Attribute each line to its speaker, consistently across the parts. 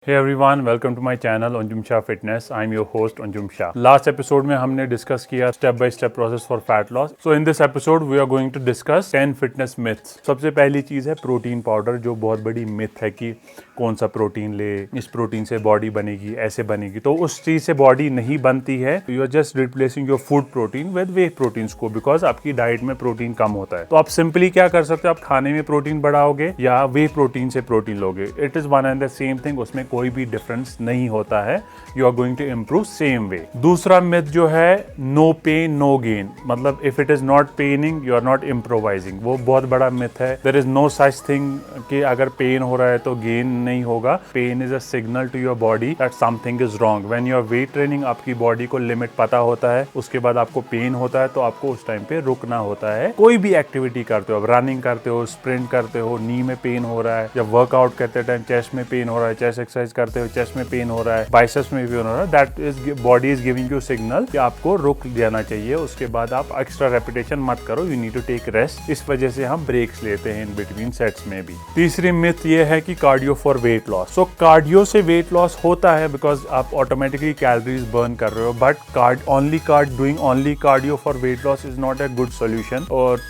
Speaker 1: Hey everyone, welcome to my channel Anjum Shah Fitness. I'm your host Anjum Shah. Last episode में हमने discuss किया step by step process for fat loss. So in this episode we are going to discuss 10 fitness myths. सबसे पहली चीज़ है protein powder, जो बहुत बड़ी myth है कि कौन सा प्रोटीन ले, इस प्रोटीन से बॉडी बनेगी, ऐसे बनेगी. तो उस चीज़ से बॉडी नहीं बनती है. You are just replacing your food protein with whey proteins को, बिकॉज आपकी डाइट में प्रोटीन कम होता है. तो आप सिंपली क्या कर सकते हो, आप खाने में प्रोटीन बढ़ाओगे या वे प्रोटीन से प्रोटीन लोगे. It is one and the same thing, उसमें कोई भी डिफरेंस नहीं होता है. You are going to improve same way. दूसरा मिथ जो है नो पेन नो गेन, मतलब if it is not paining you are not improvising, वो बहुत बड़ा मिथ है. There is no such thing कि अगर पेन हो रहा है तो गेन नहीं होगा. Pain is a signal to your body that something is wrong. When you are weight training, आपकी बॉडी को लिमिट पता होता है, उसके बाद आपको पेन होता है तो आपको उस टाइम पे रुकना होता है. कोई भी एक्टिविटी करते हो, रनिंग करते हो, स्प्रिंट करते हो, नी में पेन हो रहा है, या वर्कआउट करते टाइम चेस्ट में पेन हो रहा है, चेस्ट एक्सरसाइज करते हो चेस्ट में पेन हो रहा है, बाइसेप्स में पेन हो रहा है, that is body is giving you signal कि आपको रुक जाना चाहिए. उसके बाद आप एक्स्ट्रा रेपिटेशन मत करो, you need to take rest. इस वजह से हम ब्रेक्स लेते हैं इन बिटवीन सेट्स में भी. तीसरी मिथ ये है कि cardio for weight loss. So cardio से वेट लॉस होता है बिकॉज आप ऑटोमेटिकली कैलोरीज बर्न कर रहे हो, but doing only cardio for weight loss is not a good solution. और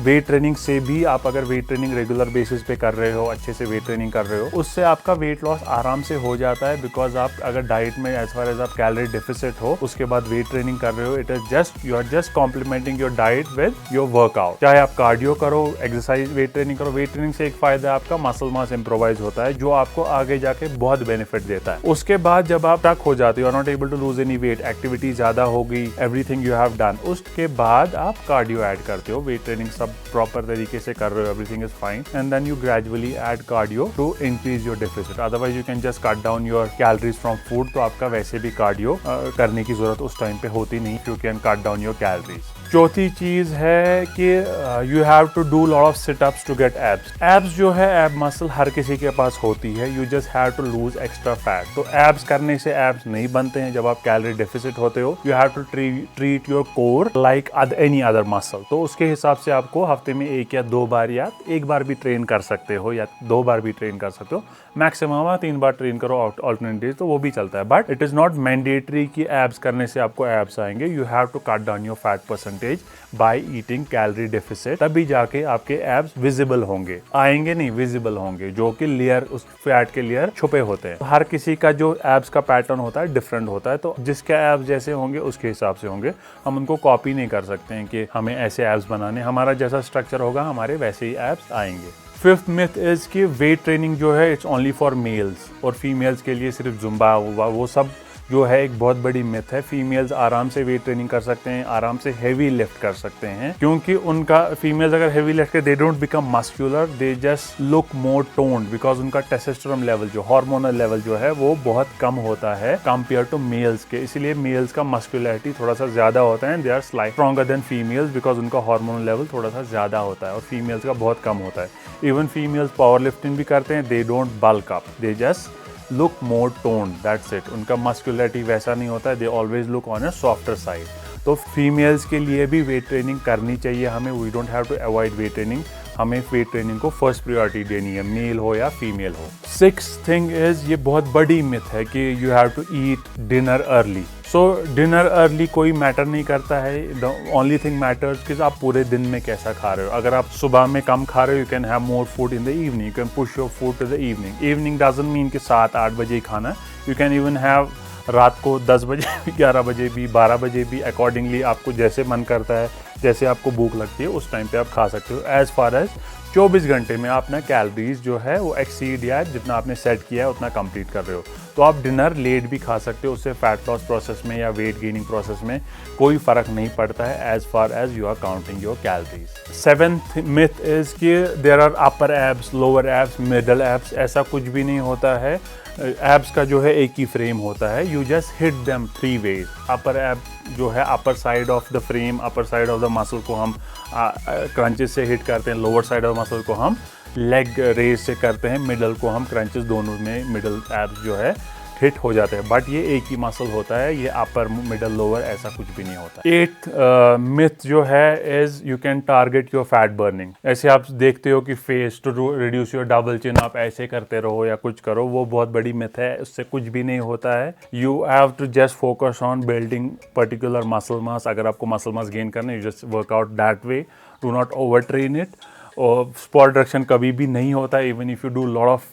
Speaker 1: वेट ट्रेनिंग से भी, आप अगर वेट ट्रेनिंग रेगुलर बेसिस पे कर रहे हो, अच्छे से वेट ट्रेनिंग कर रहे हो, उससे आपका वेट लॉस आराम से हो जाता है. बिकॉज आप अगर डाइट में एज फार एज आप कैलोरी डेफिसिट हो, उसके बाद वेट ट्रेनिंग कर रहे हो, it is just you are just complementing your diet with your workout. चाहे आप कार्डियो करो, एक्सरसाइज, वेट ट्रेनिंग करो. वेट ट्रेनिंग से एक फायदा आपका मसल मास इंप्रोवाइज होता है, जो आपको आगे जाके बहुत बेनिफिट देता है. उसके बाद जब आप टक हो जाते हो, you are not able to lose any weight, activity ज्यादा हो गई, एवरीथिंग यू हैव डन, उसके बाद आप कार्डियो ऐड करते हो. वेट ट्रेनिंग सब प्रॉपर तरीके से कर रहे हो, everything is fine, and then you gradually add cardio to increase your deficit. Otherwise you can just cut down your calories from food. तो आपका वैसे भी कार्डियो करने की जरूरत उस टाइम पे होती नहीं, you can cut down your calories. चौथी चीज है कि you have to do lot of situps to get abs. Abs जो है, एब मसल हर किसी के पास होती है, you just have to lose extra fat. तो एब्स करने से एब्स नहीं बनते हैं जब आप कैलोरी डेफिसिट होते हो. You have to treat your core like any other muscle. तो उसके हिसाब से आपको हफ्ते में 1 या 2 बार या 1 बार भी ट्रेन कर सकते हो, या 2 बार भी ट्रेन कर सकते हो. मैक्सिमम 3 बार ट्रेन करो ऑल्टरनेट डेज, तो वो भी चलता है. But it is not mandatory कि एब्स करने से आपको एब्स आएंगे. You have to cut down your fat percentage by eating calorie deficit. तभी जाके आपके एब्स विजिबल होंगे, आएंगे नहीं, विजिबल होंगे, जो कि लेयर, उस फैट के लेयर छुपे होते हैं. हर किसी का जो एब्स का पैटर्न होता है डिफरेंट होता है, तो जिसके एब्स जैसे होंगे उसके हिसाब से होंगे. हम उनको कॉपी नहीं कर सकते हैं कि हमें ऐसे एब्स बनाने. हमारा जैसा स्ट्रक्चर होगा हमारे वैसे ही एब्स आएंगे. फिफ्थ मिथ इज कि वेट ट्रेनिंग जो है इट्स ओनली फॉर मेल्स, और फीमेल्स के लिए सिर्फ जुम्बा वो सब जो है एक बहुत बड़ी मिथ है. फीमेल्स आराम से वेट ट्रेनिंग कर सकते हैं, आराम से हेवी लिफ्ट कर सकते हैं, क्योंकि उनका फीमेल्स अगर हेवी लिफ्ट करते, they don't become muscular, they just look more toned, because उनका टेस्टोस्टेरोन लेवल, जो हार्मोनल लेवल जो है, वो बहुत कम होता है कंपेयर टू मेल्स के. इसलिए मेल्स का मस्कुलरिटी थोड़ा सा ज्यादा होता है, they are slight stronger than females, because उनका हार्मोनल लेवल थोड़ा सा ज्यादा होता है और फीमेल्स का बहुत कम होता है. इवन फीमेल्स पावर लिफ्टिंग भी करते हैं, they don't bulk up, they just look more toned, that's it. उनका मस्कुलरिटी वैसा नहीं होता है, they always look on a softer side. तो फीमेल्स के लिए भी वेट ट्रेनिंग करनी चाहिए हमें. We don't have to avoid weight training. हमें वेट ट्रेनिंग को फर्स्ट प्रायोरिटी देनी है, मेल हो या फीमेल हो. सिक्स्थ थिंग इज, ये बहुत बड़ी मिथ है कि you have to eat dinner early. So dinner early कोई मैटर नहीं करता है. द ओनली थिंग मैटर्स कि आप पूरे दिन में कैसा खा रहे हो. अगर आप सुबह में कम खा रहे हो, you can have more food in the evening, you can push your food to the evening. Evening doesn't mean कि 7-8 बजे ही खाना. यू कैन इवन हैव रात को 10 बजे भी, 11 बजे भी, 12 बजे भी, अकॉर्डिंगली आपको जैसे मन करता है, जैसे आपको भूख लगती है उस टाइम पे आप खा सकते हो. एज फार एज 24 घंटे में आप अपना कैलोरीज जो है वो एक्सीड या जितना आपने सेट किया है उतना कंप्लीट कर रहे हो. तो आप डिनर लेट भी खा सकते हो, उससे फैट लॉस प्रोसेस में या वेट गेनिंग प्रोसेस में कोई फर्क नहीं पड़ता है, as far as you are counting your calories. Seventh myth is कि there are upper abs, lower abs, middle abs. ऐसा कुछ भी नहीं होता है. एब्स का जो है एक ही फ्रेम होता है. You just hit them 3 ways. Upper ab जो है, upper side of the frame, upper side of the muscle को हम क्रंचेस से हिट करते हैं, लोअर साइड ऑफ मसल को हम लेग रेज से करते हैं, मिडल को हम क्रंचेस, दोनों में मिडल एब्स जो है हिट हो जाते हैं, बट ये एक ही मसल होता है, ये अपर मिडल लोअर ऐसा कुछ भी नहीं होता। 8th मिथ जो है is you can target your fat burning. ऐसे आप देखते हो कि face to reduce your double chin, आप ऐसे करते रहो या कुछ करो, वो बहुत बड़ी मिथ है, उससे कुछ भी नहीं होता है। You have to just focus on building particular muscle mass. अगर आपको मसल मास गेन करना है, you just work out that way, do not over train it. और स्पॉट रिडक्शन कभी भी नहीं होता, even if you do lot of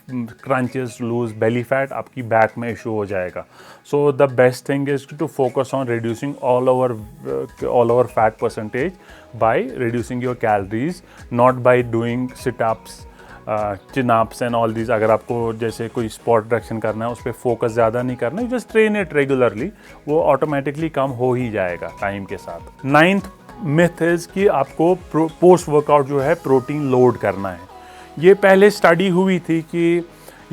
Speaker 1: crunches lose belly fat, आपकी बैक में इशू हो जाएगा। So the best thing is to focus on reducing all over fat percentage by reducing your calories, not by doing sit-ups, chin ups and all these. अगर आपको जैसे कोई spot reduction करना है, उस पर फोकस ज़्यादा नहीं करना है, जस्ट ट्रेन इट रेगुलरली, वो ऑटोमेटिकली कम हो ही जाएगा टाइम के साथ। 9th मिथ इज कि आपको पोस्ट वर्कआउट जो है प्रोटीन लोड करना है। ये पहले स्टडी हुई थी कि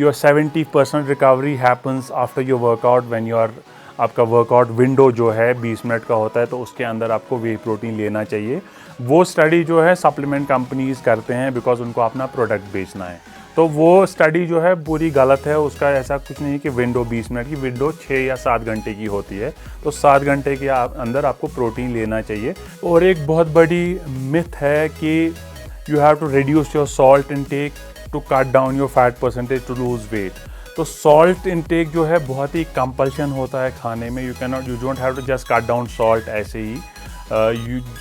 Speaker 1: your 70% recovery happens after your workout when your आपका वर्कआउट विंडो जो है 20 मिनट का होता है, तो उसके अंदर आपको वे प्रोटीन लेना चाहिए। वो स्टडी जो है सप्लीमेंट कंपनीज करते हैं बिकॉज उनको अपना प्रोडक्ट बेचना है। तो वो स्टडी जो है पूरी गलत है, उसका ऐसा कुछ नहीं है कि विंडो 20 मिनट की, विंडो 6 या 7 घंटे की होती है। तो 7 घंटे के अंदर आपको प्रोटीन लेना चाहिए। और एक बहुत बड़ी मिथ है कि you have to reduce your salt intake to cut down your fat percentage to lose weight. तो सॉल्ट इनटेक जो है बहुत ही कंपल्शन होता है खाने में। You don't have to just cut down salt ऐसे ही।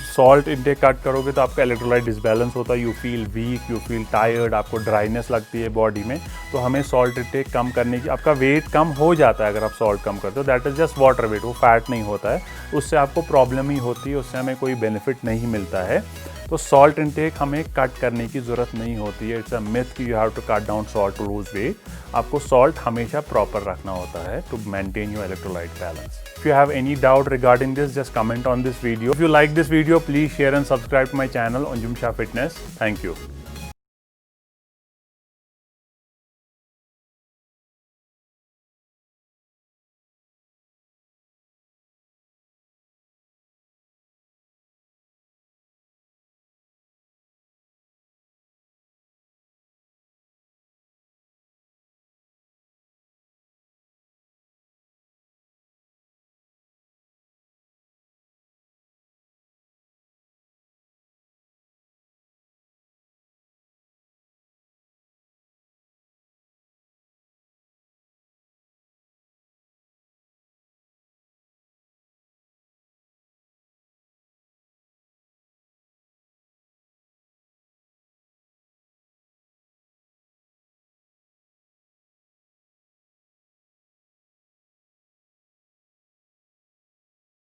Speaker 1: सॉल्ट इनटेक कट करोगे तो आपका इलेक्ट्रोलाइट डिसबैलेंस होता है, you feel weak, you feel tired, आपको ड्राइनेस लगती है बॉडी में। तो हमें सॉल्ट इनटेक कम करने की, आपका वेट कम हो जाता है अगर आप सॉल्ट कम करते हो, that is just water weight, वो फैट नहीं होता है, उससे आपको प्रॉब्लम ही होती है, उससे हमें कोई बेनिफिट नहीं मिलता है। तो सॉल्ट इनटेक हमें कट करने की ज़रूरत नहीं होती है। इट्स अ मिथ कि you have to cut down salt to lose weight. आपको सॉल्ट हमेशा प्रॉपर रखना होता है to maintain your electrolyte balance. If you have any doubt regarding this, just comment on this video. If you like this video, please share and subscribe to my channel on Onjum Shah Fitness. Thank you.